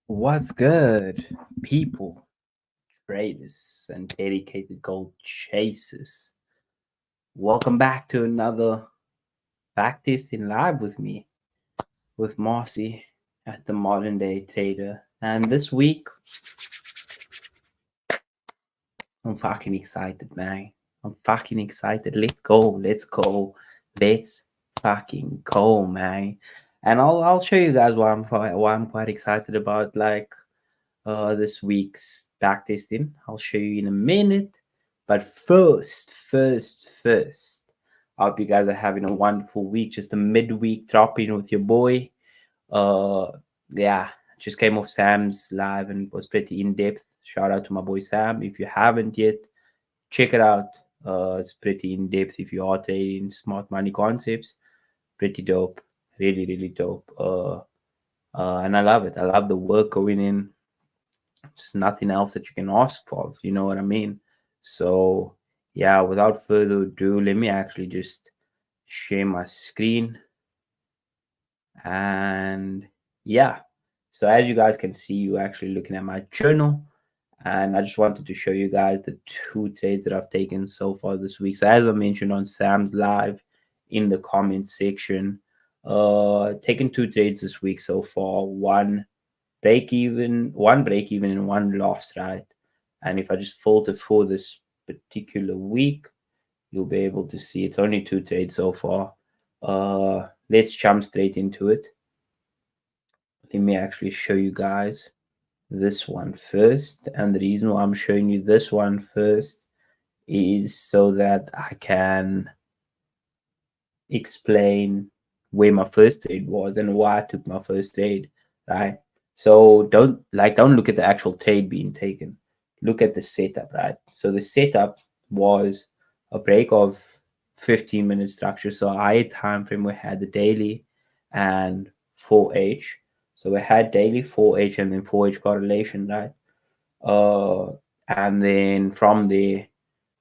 What's good, people, traders, and dedicated gold chasers? Welcome back to another backtesting live with me, with Marcy at the Modern Day Trader. And this week, I'm fucking excited, man. I'm fucking excited. Let's go. Let's go. Let's fucking go, man. And I'll show you guys why I'm quite excited about this week's backtesting. I'll show you in a minute. But first, I hope you guys are having a wonderful week. Just a midweek drop in with your boy. Yeah, just came off Sam's live and was pretty in depth. Shout out to my boy Sam. If you haven't yet, check it out. It's pretty in depth if you are trading smart money concepts. Pretty dope. Really dope. And I love it. I love the work going in. Just nothing else that you can ask for, you know what I mean? So yeah, without further ado, let me actually just share my screen. And yeah, so as you guys can see, you're actually looking at my journal, and I just wanted to show you guys the 2 trades that I've taken so far this week. So as I mentioned on Sam's live in the comment section, taken 2 trades this week so far. One break even and one loss, right? And if I just filter for this particular week, you'll be able to see it's only 2 trades so far. Let's jump straight into it. Let me actually show you guys this one first. And the reason why I'm showing you this one first is so that I can explain where my first trade was and why I took my first trade, right? So don't look at the actual trade being taken. Look at the setup, right? So the setup was a break of 15-minute structure. So higher time frame, we had the daily and 4H. So we had daily 4H and then 4H correlation, right? And then from there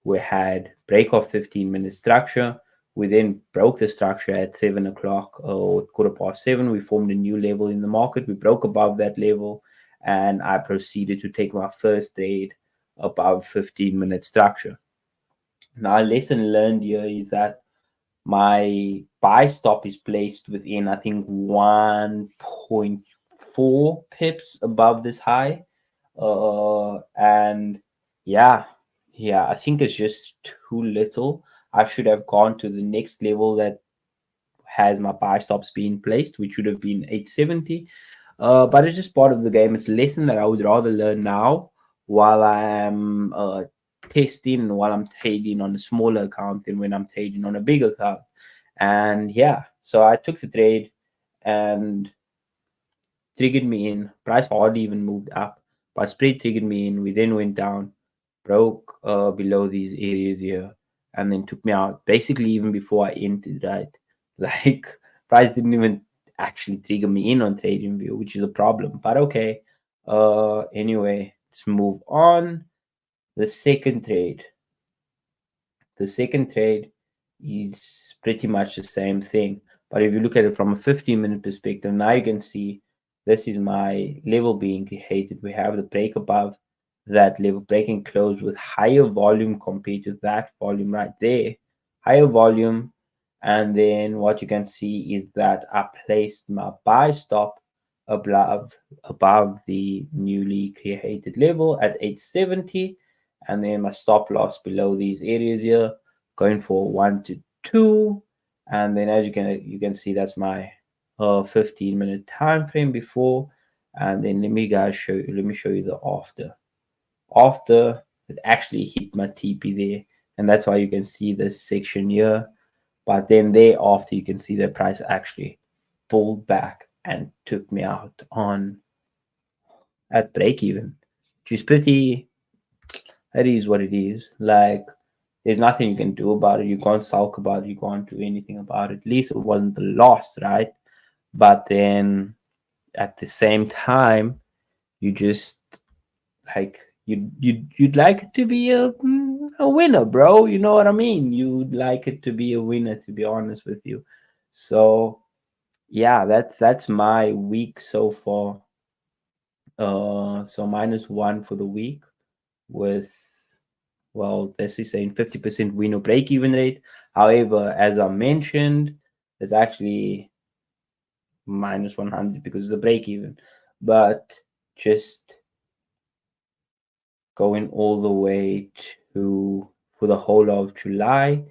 we had break of 15-minute structure. We then broke the structure at 7 o'clock or 7:15. We formed a new level in the market. We broke above that level, and I proceeded to take my first trade above 15-minute structure. Now, a lesson learned here is that my buy stop is placed within, I think, 1.4 pips above this high. And yeah, I think it's just too little. I should have gone to the next level that has my buy stops being placed, which would have been 870. But it's just part of the game. It's a lesson that I would rather learn now while I am testing and while I'm trading on a smaller account than when I'm trading on a big account. And yeah, so I took the trade and triggered me in. Price hardly even moved up, but spread triggered me in. We then went down, broke below these areas here, and then took me out basically even before I entered, right? Like, price didn't even actually trigger me in on trading view, which is a problem, but okay. Anyway, let's move on. The second trade is pretty much the same thing, but if you look at it from a 15-minute perspective, now you can see this is my level being created. We have the break above that level, breaking close with higher volume compared to that volume right there, higher volume. And then what you can see is that I placed my buy stop above the newly created level at 870, and then my stop loss below these areas here, going for 1 to 2. And then as you can see, that's my 15-minute time frame before. And then let me show you the after it actually hit my TP there, and that's why you can see this section here. But then thereafter you can see the price actually pulled back and took me out on at break even, which is pretty, it is what it is. Like, there's nothing you can do about it. You can't sulk about it. You can't do anything about it. At least it wasn't the loss, right? But then at the same time, you just like you'd like it to be a winner, bro. You know what I mean? You'd like it to be a winner, to be honest with you. So yeah, that's my week so far. So -1 for the week with, well, this is saying 50% win or break even rate. However, as I mentioned, there's actually -100 because of the break even. But just going all the way to for the whole of July,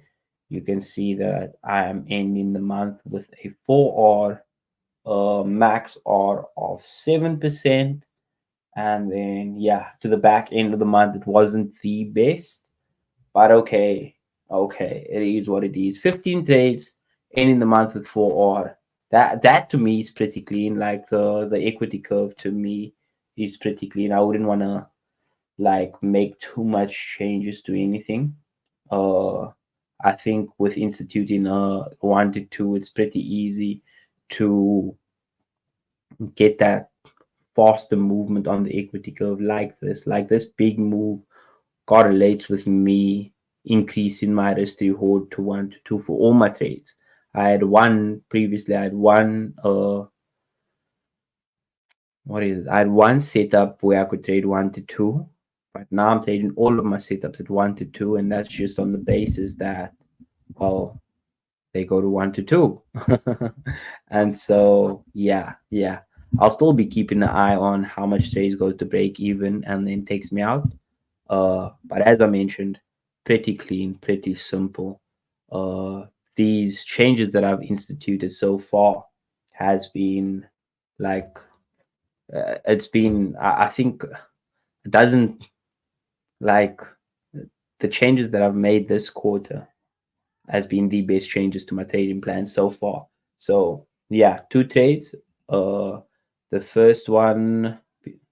you can see that I am ending the month with a 4R, max R of 7%. And then, yeah, to the back end of the month, it wasn't the best, but okay, it is what it is. 15 trades, ending the month with 4R. That to me is pretty clean. Like the equity curve to me is pretty clean. I wouldn't want to like make too much changes to anything. Uh, I think with instituting a 1 to 2, it's pretty easy to get that faster movement on the equity curve like this. Like this big move correlates with me increasing my risk reward to 1 to 2 for all my trades. I had one previously, I had one what is it? I had one setup where I could trade 1 to 2, but now I'm trading all of my setups at 1 to 2, and that's just on the basis that, well, they go to 1 to 2. And so, yeah, I'll still be keeping an eye on how much trades goes to break even and then takes me out. But as I mentioned, pretty clean, pretty simple. Uh, these changes that I've instituted so far has been like it's been I think it doesn't like the changes that I've made this quarter has been the best changes to my trading plan so far. So yeah, two trades. Uh, the first one,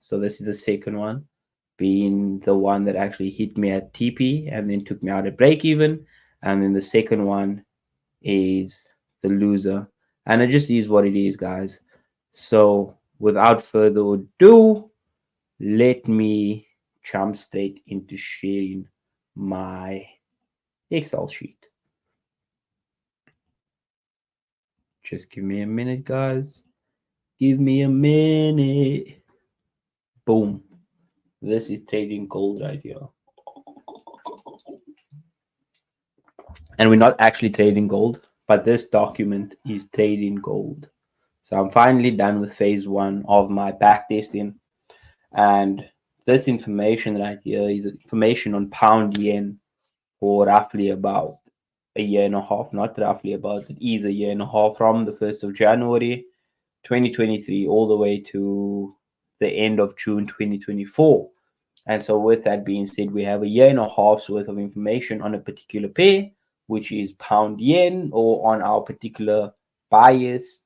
so this is the second one, being the one that actually hit me at TP and then took me out at break even, and then the second one is the loser, and it just is what it is, guys. So without further ado, let me jump straight into sharing my Excel sheet. Just give me a minute, guys. Give me a minute. Boom. This is trading gold right here. And we're not actually trading gold, but this document is trading gold. So I'm finally done with phase one of my backtesting. And this information right here is information on pound yen for roughly about a year and a half, not roughly about, it is a year and a half from the 1st of January 2023 all the way to the end of June 2024. And so, with that being said, we have a year and a half's worth of information on a particular pair, which is pound yen, or on our particular bias.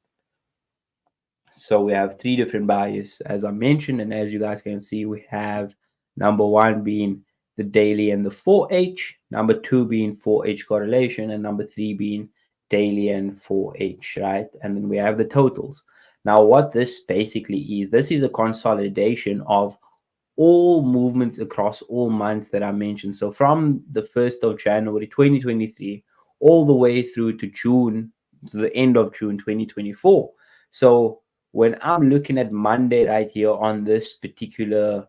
So, we have three different bias, as I mentioned. And as you guys can see, we have number one being the daily and the 4H, number two being 4H correlation, and number three being daily and 4H, right? And then we have the totals. Now, what this basically is, this is a consolidation of all movements across all months that I mentioned. So from the 1st of January 2023 all the way through to June, to the end of June 2024. So when I'm looking at Monday right here on this particular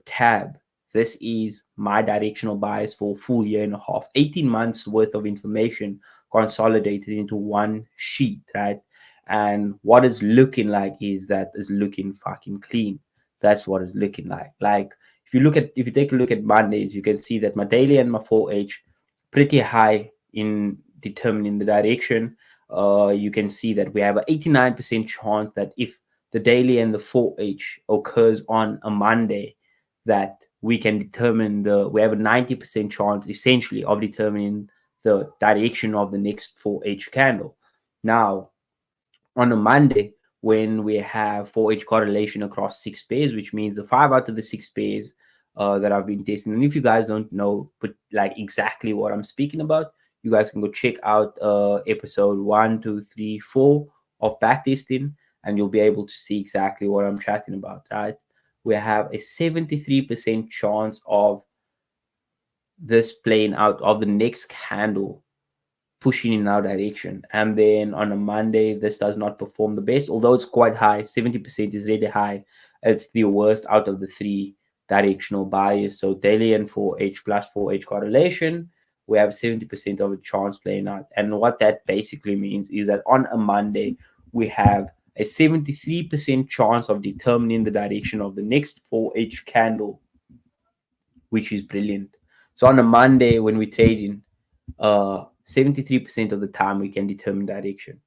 tab, this is my directional bias for a full year and a half, 18 months worth of information consolidated into one sheet, right? And what it's looking like is that it's looking fucking clean. That's what it's looking like. Like if you take a look at Mondays, you can see that my daily and my 4H pretty high in determining the direction. You can see that we have an 89% chance that if the daily and the 4H occurs on a Monday, that we can determine we have a 90% chance essentially of determining the direction of the next 4H candle. Now, on a Monday, when we have 4H correlation across 6 pairs, which means the 5 out of the 6 pairs that I've been testing. And if you guys don't know, but like exactly what I'm speaking about, you guys can go check out episode 1, 2, 3, 4 of backtesting, and you'll be able to see exactly what I'm chatting about, right? We have a 73% chance of this playing out, of the next candle pushing in our direction. And then on a Monday, this does not perform the best, although it's quite high. 70% is really high. It's the worst out of the three directional bias. So daily and 4H plus 4H correlation, we have 70% of a chance playing out. And what that basically means is that on a Monday, we have a 73% chance of determining the direction of the next 4H candle, which is brilliant. So on a Monday, when we trade in, 73% of the time we can determine direction,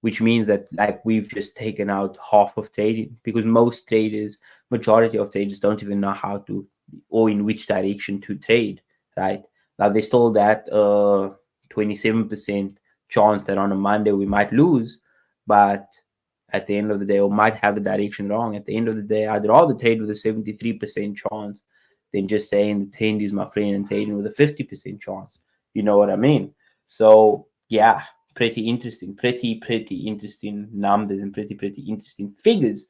which means that like we've just taken out half of trading, because most traders, majority of traders don't even know how to or in which direction to trade, right? Now there's still that 27% chance that on a Monday we might lose, but at the end of the day, or might have the direction wrong. At the end of the day, I'd rather trade with a 73% chance than just saying the trend is my friend and trading with a 50% chance. You know what I mean? So yeah, pretty interesting, pretty interesting numbers and pretty interesting figures.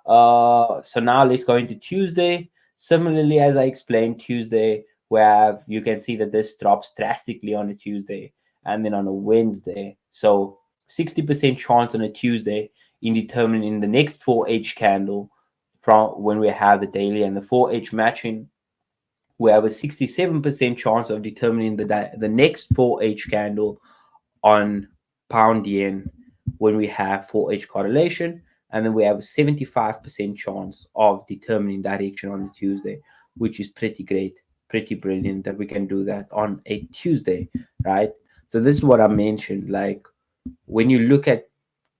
So now let's go into Tuesday. Similarly, as I explained, Tuesday, where you can see that this drops drastically on a Tuesday and then on a Wednesday. So 60% chance on a Tuesday in determining the next 4H candle from when we have the daily and the 4H matching. We have a 67% chance of determining the next 4H candle on pound yen when we have 4H correlation, and then we have a 75% chance of determining direction on a Tuesday, which is pretty great, pretty brilliant that we can do that on a Tuesday, right? So this is what I mentioned. Like when you look at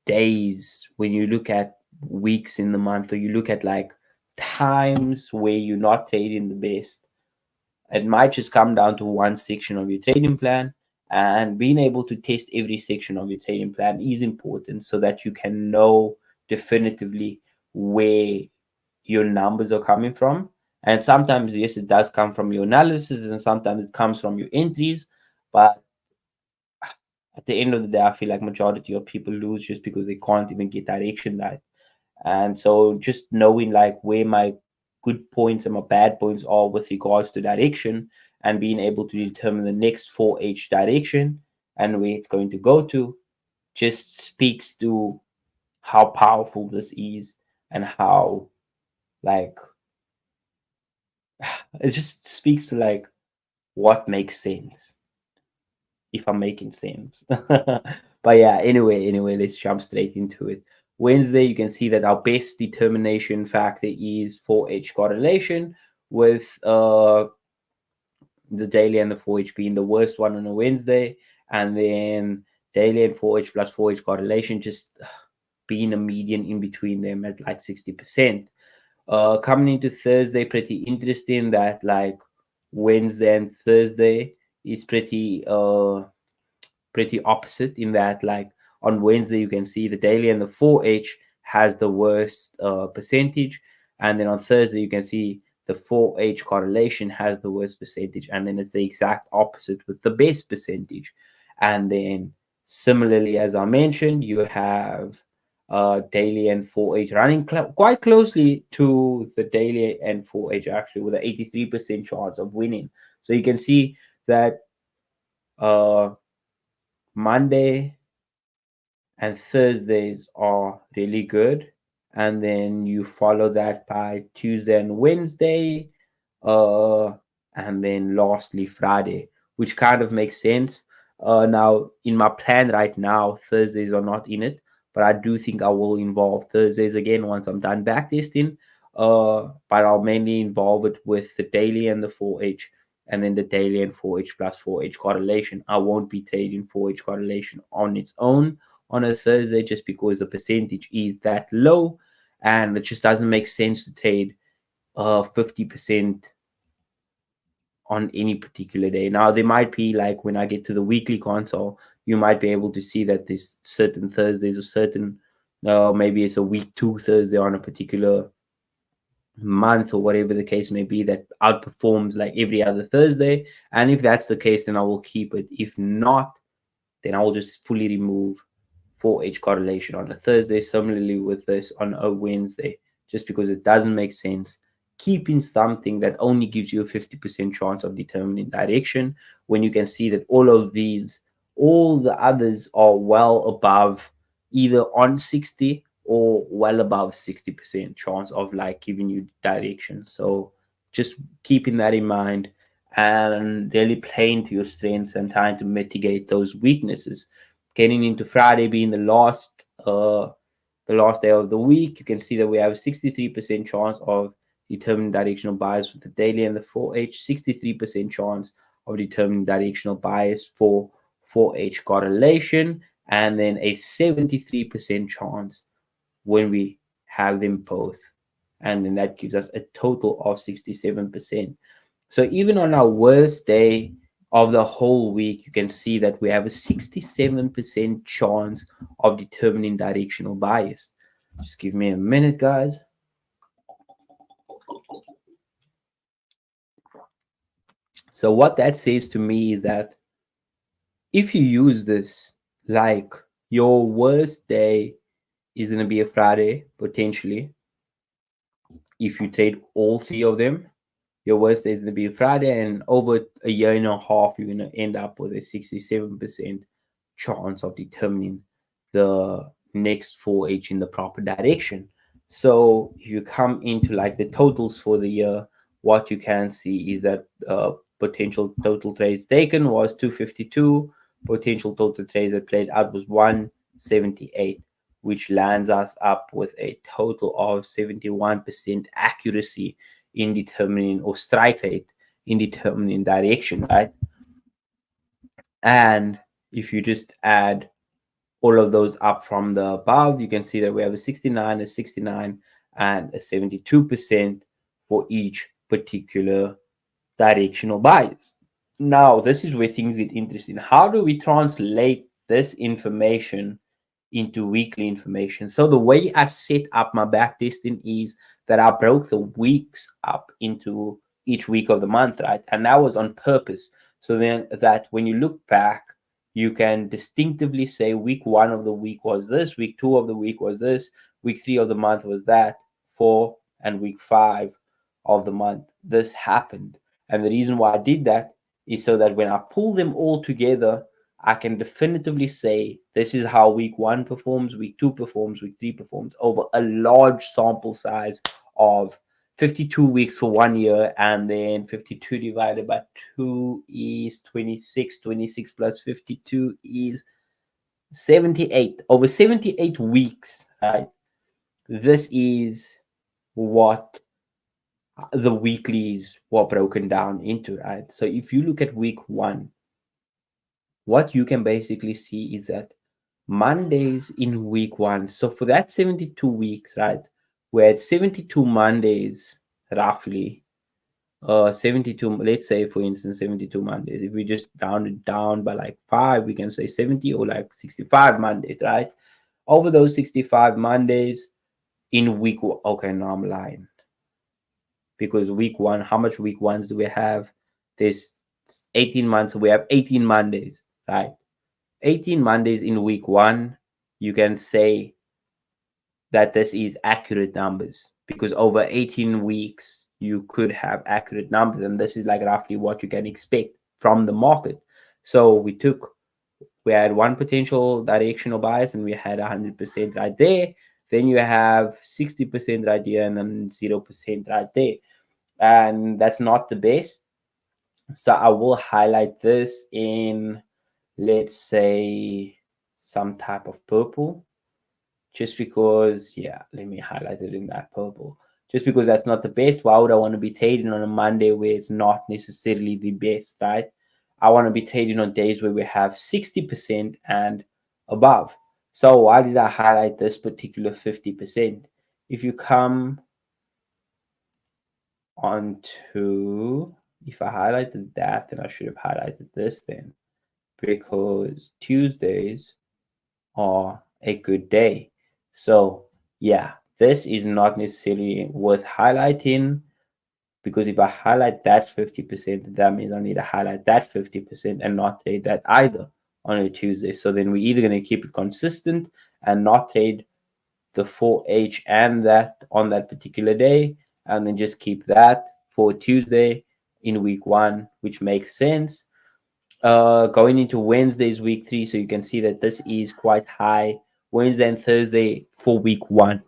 days, when you look at weeks in the month, or you look at like times where you're not trading the best, it might just come down to one section of your trading plan, and being able to test every section of your trading plan is important so that you can know definitively where your numbers are coming from. And sometimes, yes, it does come from your analysis, and sometimes it comes from your entries. But at the end of the day, I feel like majority of people lose just because they can't even get direction right. And so just knowing like where my good points and my bad points are with regards to direction, and being able to determine the next 4H direction and where it's going to go to, just speaks to how powerful this is, and how like it just speaks to like what makes sense, if I'm making sense. But yeah, anyway, let's jump straight into it. Wednesday, you can see that our best determination factor is 4H correlation, with the daily and the 4H being the worst one on a Wednesday, and then daily and 4H plus 4H correlation just being a median in between them at like 60%. Coming into Thursday, pretty interesting that like Wednesday and Thursday is pretty opposite, in that like on Wednesday you can see the daily and the 4H has the worst percentage, and then on Thursday you can see the 4H correlation has the worst percentage, and then it's the exact opposite with the best percentage. And then similarly, as I mentioned, you have daily and 4H running quite closely to the daily and 4H, actually, with an 83% chance of winning. So you can see that Monday and Thursdays are really good, and then you follow that by Tuesday and Wednesday, and then lastly Friday, which kind of makes sense. Now in my plan right now, Thursdays are not in it, but I do think I will involve Thursdays again once I'm done backtesting. But I'll mainly involve it with the daily and the 4H, and then the daily and 4H plus 4H correlation. I won't be trading 4H correlation on its own on a Thursday, just because the percentage is that low, and it just doesn't make sense to trade 50% on any particular day. Now there might be like when I get to the weekly console, you might be able to see that there's certain Thursdays or certain maybe it's a week 2 Thursday on a particular month or whatever the case may be that outperforms like every other Thursday. And if that's the case, then I will keep it. If not, then I will just fully remove 4H correlation on a Thursday. Similarly with this on a Wednesday, just because it doesn't make sense keeping something that only gives you a 50% chance of determining direction when you can see that all of these all the others are well above, either on 60 or well above 60% chance of like giving you direction. So just keeping that in mind and really playing to your strengths and trying to mitigate those weaknesses. Getting into Friday being the last day of the week, you can see that we have a 63% chance of determining directional bias with the daily and the 4H, 63% chance of determining directional bias for 4H correlation, and then a 73% chance when we have them both. And then that gives us a total of 67%. So even on our worst day of the whole week, you can see that we have a 67% chance of determining directional bias. Just give me a minute, guys. So what that says to me is that if you use this, like your worst day is going to be a Friday, potentially. If you trade all three of them, your worst day is going to be a Friday, and over a year and a half, you're going to end up with a 67% chance of determining the next 4H in the proper direction. So if you come into like the totals for the year, what you can see is that potential total trades taken was 252, potential total trades that played out was 178, which lands us up with a total of 71% accuracy in determining, or strike rate in determining direction, right? And if you just add all of those up from the above, you can see that we have a 69, a 69, and a 72% for each particular directional bias. Now, this is where things get interesting. How do we translate this information into weekly information? So the way I set up my backtesting is that I broke the weeks up into each week of the month, right? And that was on purpose. So then that when you look back, you can distinctively say week 1 of the week was this, week 2 of the week was this, week 3 of the month was that, 4, and week 5 of the month this happened. And the reason why I did that is so that when I pull them all together, I can definitively say this is how week 1 performs, week 2 performs, week 3 performs over a large sample size of 52 weeks for 1 year, and then 52 divided by 2 is 26. 26 plus 52 is 78. Over 78 weeks, right? This is what the weeklies were broken down into, right? So if you look at week 1, what you can basically see is that Mondays in week 1, so for that 72 weeks, right, we had 72 Mondays roughly, 72, let's say for instance 72 Mondays. If we just round it down by like 5, we can say 70 or like 65 Mondays, right? Over those 65 Mondays in week, okay, no, I'm lying, because week 1, how much week 1s do we have? There's 18 months, so we have 18 Mondays, right? 18 Mondays in week 1, you can say that this is accurate numbers, because over 18 weeks you could have accurate numbers, and this is like roughly what you can expect from the market. So we had one potential directional bias and we had 100% right there. Then you have 60% right here and then 0% right there, and that's not the best. So I will highlight this in, let's say, some type of purple, just because, yeah, let me highlight it in that purple, just because that's not the best. Why would I want to be trading on a Monday where it's not necessarily the best, right? I want to be trading on days where we have 60% and above. So why did I highlight this particular 50%? If you come on to, if I highlighted that, then I should have highlighted this then, because Tuesdays are a good day. So yeah, this is not necessarily worth highlighting, because if I highlight that 50%, that means I need to highlight that 50% and not trade that either on a Tuesday. So then we're either going to keep it consistent and not trade the 4H and that on that particular day, and then just keep that for Tuesday in week 1, which makes sense. Going into Wednesday's week 3, so you can see that this is quite high. Wednesday and Thursday for week 1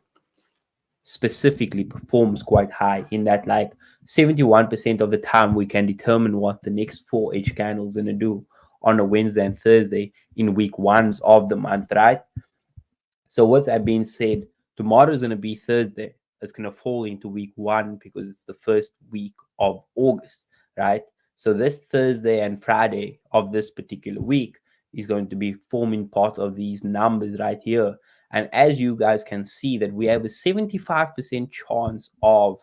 specifically performs quite high, in that like 71% of the time we can determine what the next 4H candles going to do on a Wednesday and Thursday in week 1s of the month, right? So with that being said, tomorrow is going to be Thursday. It's going to fall into week 1 because it's the first week of August, right? So this Thursday and Friday of this particular week is going to be forming part of these numbers right here. And as you guys can see, that we have a 75% chance of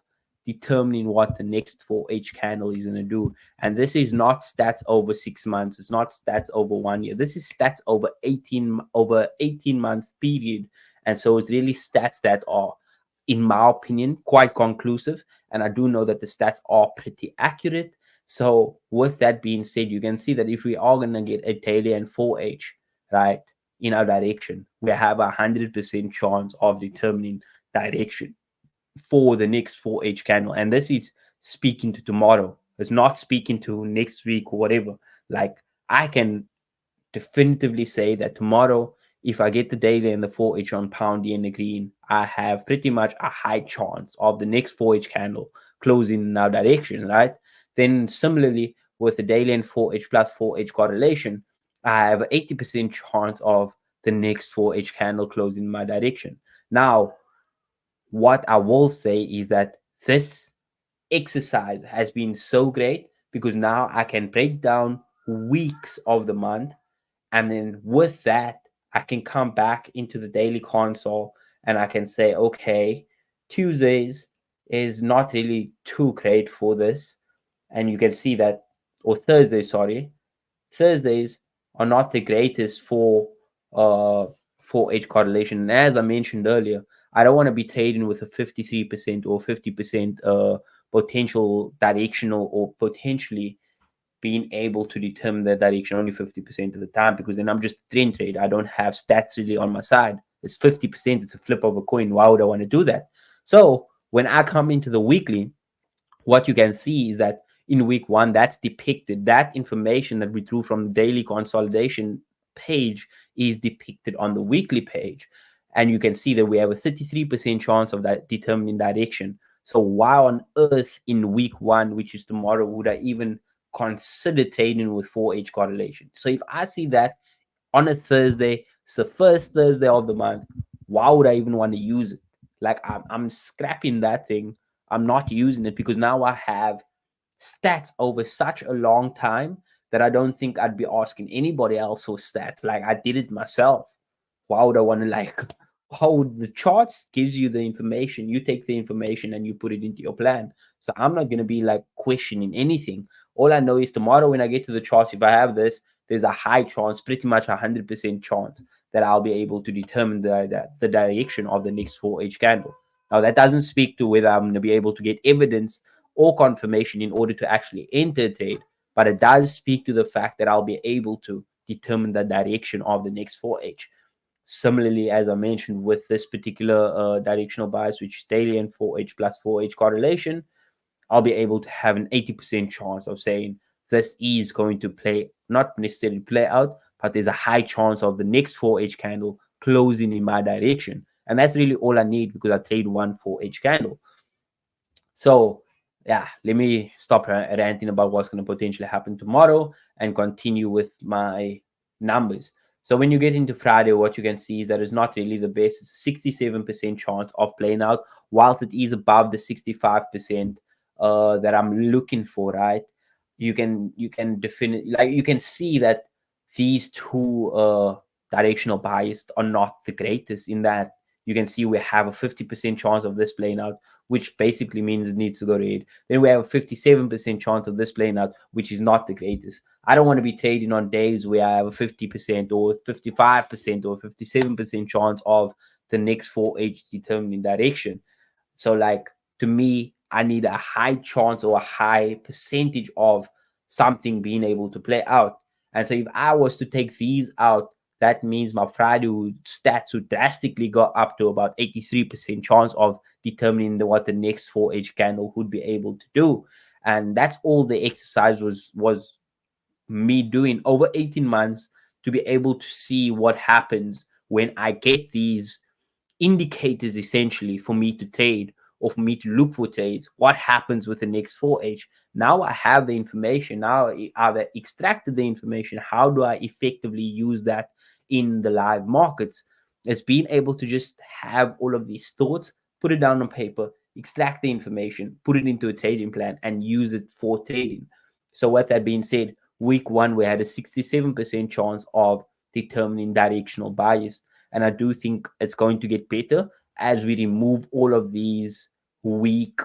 determining what the next 4H candle is going to do. And this is not stats over 6 months. It's not stats over 1 year. This is stats over 18 month period. And so it's really stats that are, in my opinion, quite conclusive. And I do know that the stats are pretty accurate. So with that being said, you can see that if we are going to get a daily and 4H, right, in our direction, we have 100% chance of determining direction for the next 4H candle. And this is speaking to tomorrow. It's not speaking to next week or whatever. Like, I can definitively say that tomorrow, if I get the daily and the 4H on pound and the green, I have pretty much a high chance of the next 4H candle closing in our direction, right? Then similarly, with the daily and 4H plus 4H correlation, I have an 80% chance of the next 4H candle closing in my direction. Now, what I will say is that this exercise has been so great because now I can break down weeks of the month, and then with that I can come back into the daily console and I can say, okay, Tuesdays is not really too great for this. And you can see that, or Thursdays are not the greatest uh 4H correlation. And as I mentioned earlier, I don't want to be trading with a 53% or 50% potential directional, or potentially being able to determine the direction only 50% of the time, because then I'm just a trend trader. I don't have stats really on my side. It's 50%, it's a flip of a coin. Why would I want to do that? So when I come into the weekly, what you can see is that in week 1, that's depicted. That information that we drew from the daily consolidation page is depicted on the weekly page. And you can see that we have a 33% chance of that determining direction. So why on earth in week 1, which is tomorrow, would I even consider trading with 4H correlation? So if I see that on a Thursday, it's the first Thursday of the month, why would I even want to use it? Like, I'm scrapping that thing. I'm not using it because now I have stats over such a long time that I don't think I'd be asking anybody else for stats. Like, I did it myself. Why would I want to, like, how the charts gives you the information, you take the information and you put it into your plan. So I'm not going to be like questioning anything. All I know is tomorrow when I get to the charts, if I have this, there's a high chance, pretty much 100% chance, that I'll be able to determine the direction of the next 4H candle. Now, that doesn't speak to whether I'm going to be able to get evidence or confirmation in order to actually enter a trade, but it does speak to the fact that I'll be able to determine the direction of the next 4H. Similarly, as I mentioned, with this particular directional bias, which is daily and 4H plus 4H correlation, I'll be able to have an 80% chance of saying this is going to play, not necessarily play out, but there's a high chance of the next 4H candle closing in my direction. And that's really all I need because I trade one 4H candle. So, yeah, let me stop ranting about what's going to potentially happen tomorrow and continue with my numbers. So when you get into Friday, what you can see is that it's not really the best. It's a 67% chance of playing out, whilst it is above the 65% that I'm looking for, right? You can definitely, like, you can see that these two directional bias are not the greatest, in that you can see we have a 50% chance of this playing out, which basically means it needs to go red. Then we have a 57% chance of this playing out, which is not the greatest. I don't want to be trading on days where I have a 50% or 55% or 57% chance of the next 4H determining direction. So, like, to me, I need a high chance or a high percentage of something being able to play out. And so if I was to take these out, that means my Friday stats would drastically go up to about 83% chance of determining what the next 4H candle would be able to do. And that's all the exercise was me doing over 18 months to be able to see what happens when I get these indicators essentially for me to trade or for me to look for trades. What happens with the next 4H? Now I have the information. Now I've extracted the information. How do I effectively use that in the live markets? It's being able to just have all of these thoughts, put it down on paper, extract the information, put it into a trading plan, and use it for trading. So, with that being said, week one, we had a 67% chance of determining directional bias. And I do think it's going to get better as we remove all of these weak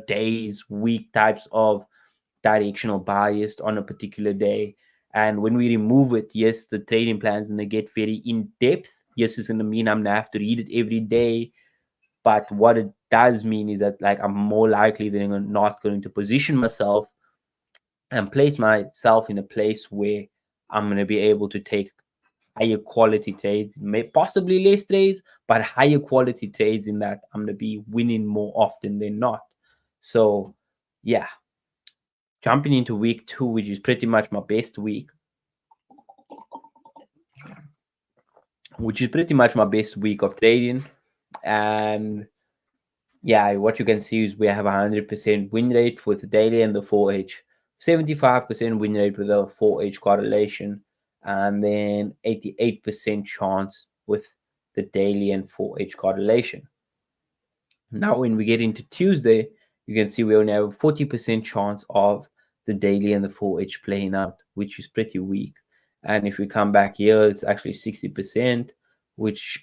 days, weak types of directional bias on a particular day. And when we remove it, yes, the trading plans and they get very in depth. Yes, it's going to mean I'm going to have to read it every day. But what it does mean is that like I'm more likely than I'm not going to position myself and place myself in a place where I'm going to be able to take higher quality trades, possibly less trades, but higher quality trades in that I'm going to be winning more often than not. So, yeah, jumping into week two, which is pretty much my best week, of trading. And yeah, what you can see is we have 100% win rate with the daily and the 4H, 75% win rate with the 4H correlation, and then 88% chance with the daily and 4H correlation. Now, when we get into Tuesday, you can see we only have a 40% chance of the daily and the 4H playing out, which is pretty weak. And if we come back here, it's actually 60%, which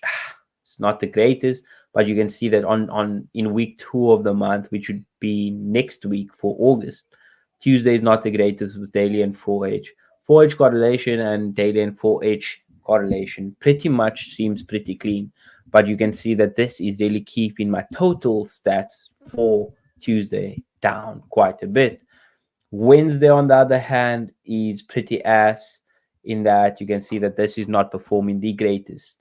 is not the greatest. But you can see that on in week 2 of the month, which would be next week for August, Tuesday is not the greatest with daily and 4H. 4H correlation and daily and 4H correlation pretty much seems pretty clean. But you can see that this is really keeping my total stats for Tuesday down quite a bit. Wednesday, on the other hand, is pretty ass in that you can see that this is not performing the greatest.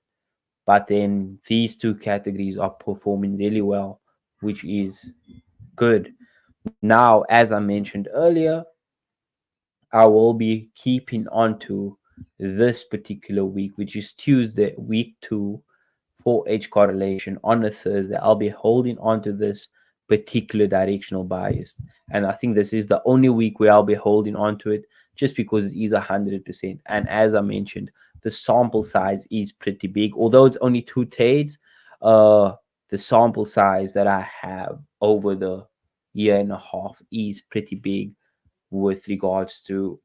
But then these two categories are performing really well, which is good. Now, as I mentioned earlier, I will be keeping on to this particular week, which is Tuesday, week 2, 4H correlation on a Thursday. I'll be holding on to this particular directional bias. And I think this is the only week where I'll be holding on to it just because it is 100%. And as I mentioned, the sample size is pretty big. Although it's only 2 trades, the sample size that I have over the year and a half is pretty big with regards to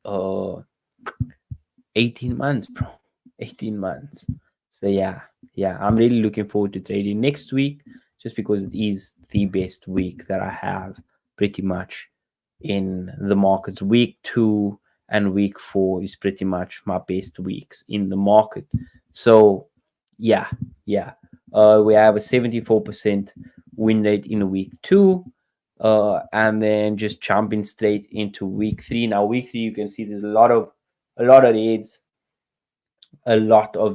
18 months, bro. 18 months. So yeah, I'm really looking forward to trading next week just because it is the best week that I have pretty much in the markets. Week 2 and week 4 is pretty much my best weeks in the market. So yeah. We have a 74% win rate in week 2. And then just jumping straight into week 3. Now, week 3, you can see there's a lot of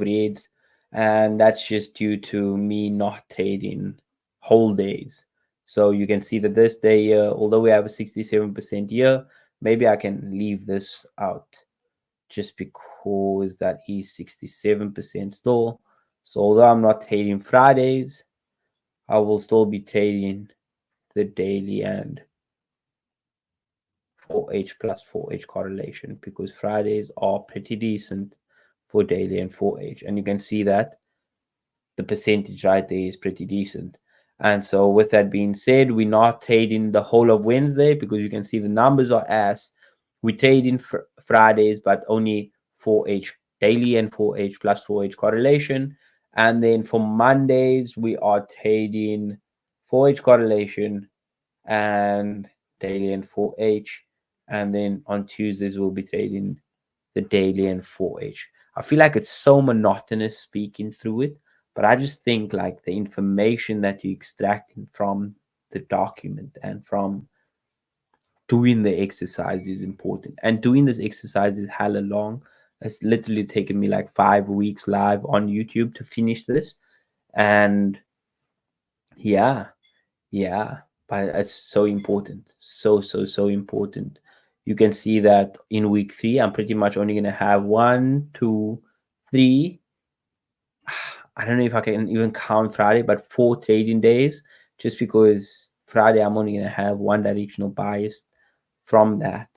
raids, and that's just due to me not trading whole days. So you can see that this day, although we have a 67% year, maybe I can leave this out just because that is 67% still. So although I'm not trading Fridays, I will still be trading the daily and 4H plus 4H correlation because Fridays are pretty decent for daily and 4H. And you can see that the percentage right there is pretty decent. And so with that being said, we're not trading the whole of Wednesday because you can see the numbers are ass. We trade in Fridays, but only 4H daily and 4H plus 4H correlation. And then for Mondays, we are trading 4H correlation and daily and 4H. And then on Tuesdays, we'll be trading the daily and 4H. I feel like it's so monotonous speaking through it, but I just think like the information that you're extracting from the document and from doing the exercise is important. And doing this exercise is hella long. It's literally taken me like 5 weeks live on YouTube to finish this. And yeah, but it's so important. So important. you can see that in week 3, I'm pretty much only going to have 1, 2, 3. I don't know if I can even count Friday, but 4 trading days, just because Friday I'm only going to have one directional bias from that.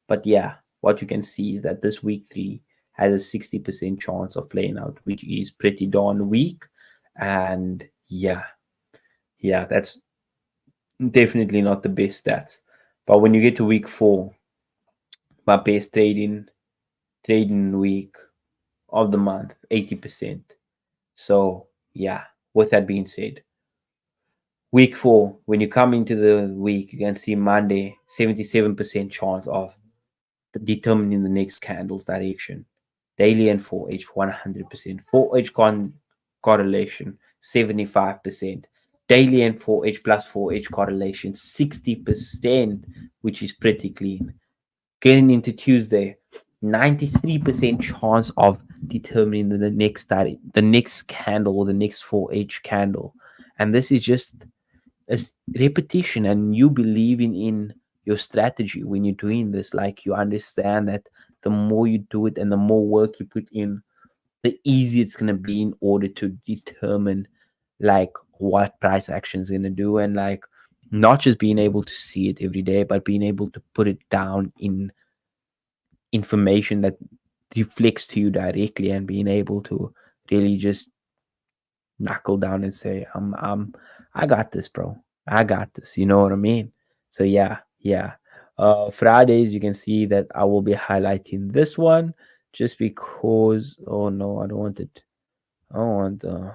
But yeah, what you can see is that this week 3 has a 60% chance of playing out, which is pretty darn weak. And yeah, that's definitely not the best stats. But when you get to week 4, my best trading week of the month, 80%. So yeah, with that being said, week 4, when you come into the week, you can see Monday, 77% chance of determining the next candle's direction. Daily and 4H, 100%. 4H correlation, 75%. Daily and 4H plus 4H correlation, 60%, which is pretty clean. Getting into Tuesday, 93% chance of determining the next candle or the next 4H candle. And this is just a repetition, and you believing in your strategy when you're doing this. Like, you understand that the more you do it and the more work you put in, the easier it's going to be in order to determine like what price action is going to do, and like not just being able to see it every day, but being able to put it down in information that reflects to you directly, and being able to really just knuckle down and say, I got this, bro. I got this. You know what I mean? So yeah. Fridays, you can see that I will be highlighting this one just because. Oh no, I don't want it. I don't want the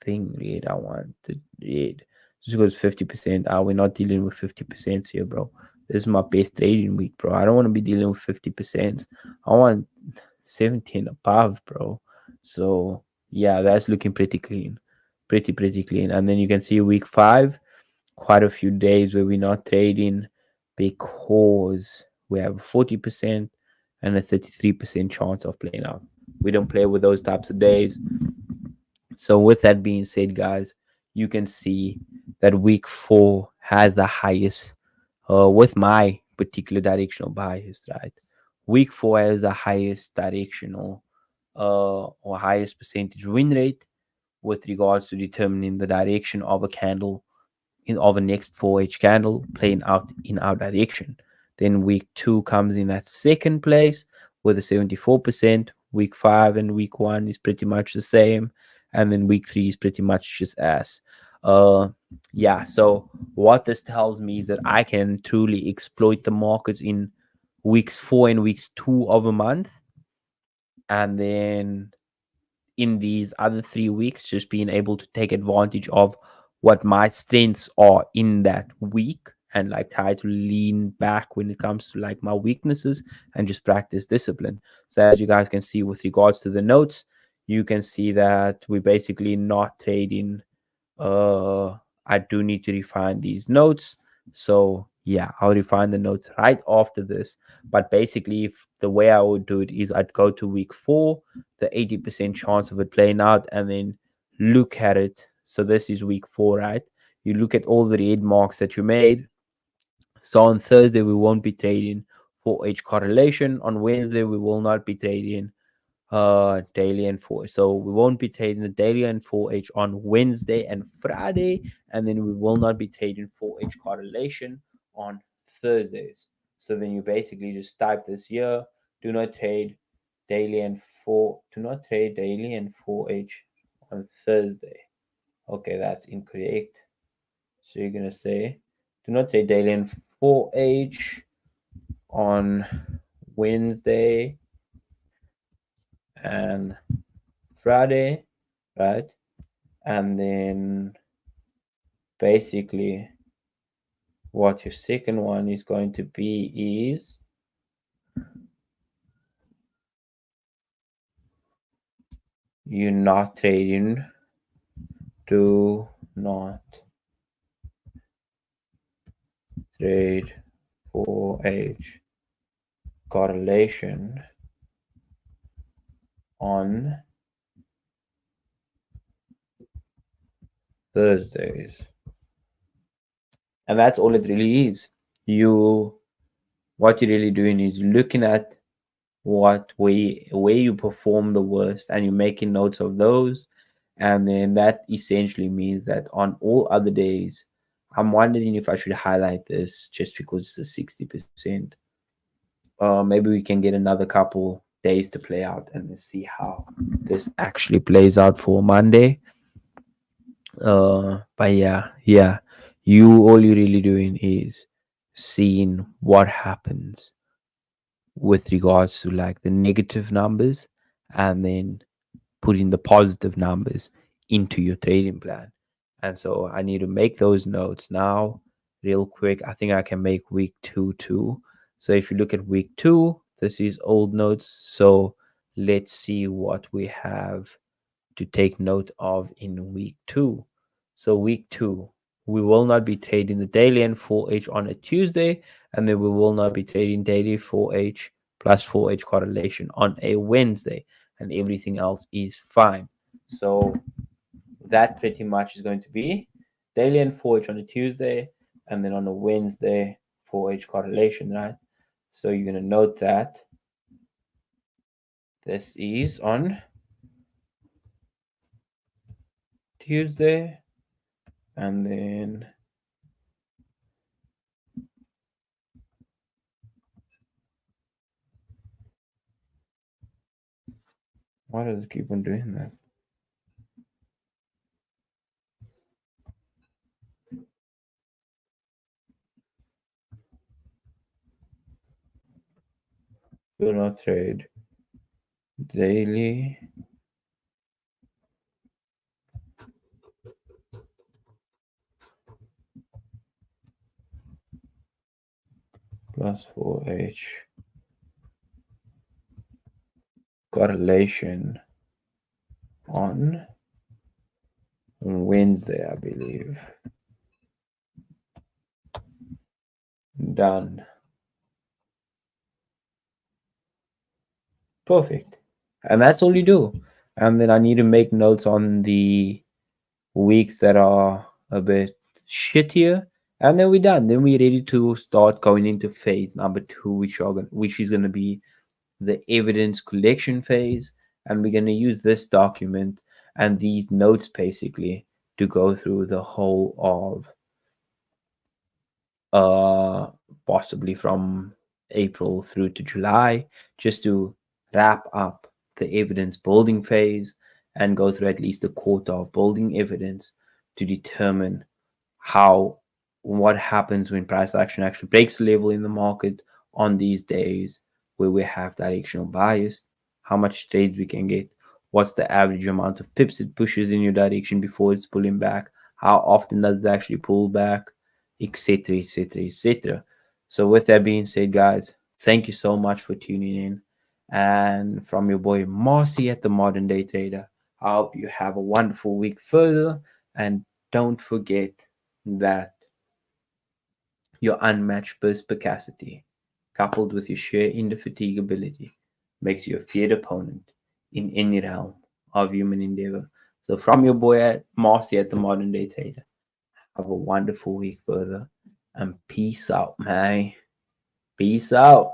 thing read. I want to read. Just because 50%. We're not dealing with 50% here, bro. This is my best trading week, bro. I don't want to be dealing with 50%. I want 17 above, bro. So yeah, that's looking pretty clean. Pretty clean. And then you can see week 5, quite a few days where we're not trading because we have 40% and a 33% chance of playing out. We don't play with those types of days. So with that being said, guys, you can see that week 4 has the highest, with my particular directional bias, right? Week 4 has the highest directional or highest percentage win rate with regards to determining the direction of a candle of a next 4H candle playing out in our direction. Then week 2 comes in at second place with a 74%. Week 5 and week 1 is pretty much the same, and then week 3 is pretty much just as. Yeah. So what this tells me is that I can truly exploit the markets in weeks 4 and weeks 2 of a month, and then in these other 3 weeks, just being able to take advantage of what my strengths are in that week, and like try to lean back when it comes to like my weaknesses and just practice discipline. So as you guys can see with regards to the notes, you can see that we're basically not trading. I do need to refine these notes. So yeah, I'll refine the notes right after this. But basically, if the way I would do it is I'd go to week 4, the 80% chance of it playing out, and then look at it. So this is week 4, right? You look at all the red marks that you made. So on Thursday, we won't be trading 4H correlation. On Wednesday, we will not be trading daily and 4. So we won't be trading the daily and 4H on Wednesday and Friday, and then we will not be trading 4H correlation on Thursdays. So then you basically just type this here: do not trade daily and 4H on Thursday. Okay, that's incorrect. So you're gonna say do not trade daily and 4H on Wednesday and Friday, right? And then basically what your second one is going to be is you're not trading, do not trade 4H correlation on Thursdays. And that's all it really is. You what you're really doing is looking at what where you perform the worst, and you're making notes of those. And then that essentially means that on all other days, I'm wondering if I should highlight this just because it's a 60%. Maybe we can get another couple days to play out and then see how this actually plays out for Monday. But yeah, all you're really doing is seeing what happens with regards to like the negative numbers, and then putting the positive numbers into your trading plan. And so I need to make those notes now, real quick. I think I can make week 2 too. So if you look at week 2, this is old notes. So let's see what we have to take note of in week 2. So week 2, we will not be trading the daily and 4H on a Tuesday, and then we will not be trading daily 4H plus 4H correlation on a Wednesday, and everything else is fine. So that pretty much is going to be daily and 4H on a Tuesday, and then on a Wednesday 4H correlation, right? So you're going to note that this is on Tuesday, and then why does it keep on doing that? Do not trade daily plus 4H correlation on Wednesday, I believe. Done. Perfect. And that's all you do. And then I need to make notes on the weeks that are a bit shittier. And then we're done. Then we're ready to start going into phase number 2, which is gonna be the evidence collection phase. And we're gonna use this document and these notes basically to go through the whole of possibly from April through to July, just to wrap up the evidence building phase and go through at least a quarter of building evidence to determine how what happens when price action actually breaks the level in the market on these days where we have directional bias, how much trades we can get, what's the average amount of pips it pushes in your direction before it's pulling back, how often does it actually pull back, etc., etc., etc. So, with that being said, guys, thank you so much for tuning in. And from your boy Marcy at the Modern Day Trader, I hope you have a wonderful week further. And don't forget that your unmatched perspicacity, coupled with your sheer indefatigability, makes you a feared opponent in any realm of human endeavor. So, from your boy at Marcy at the Modern Day Trader, have a wonderful week further, and peace out, man. Peace out.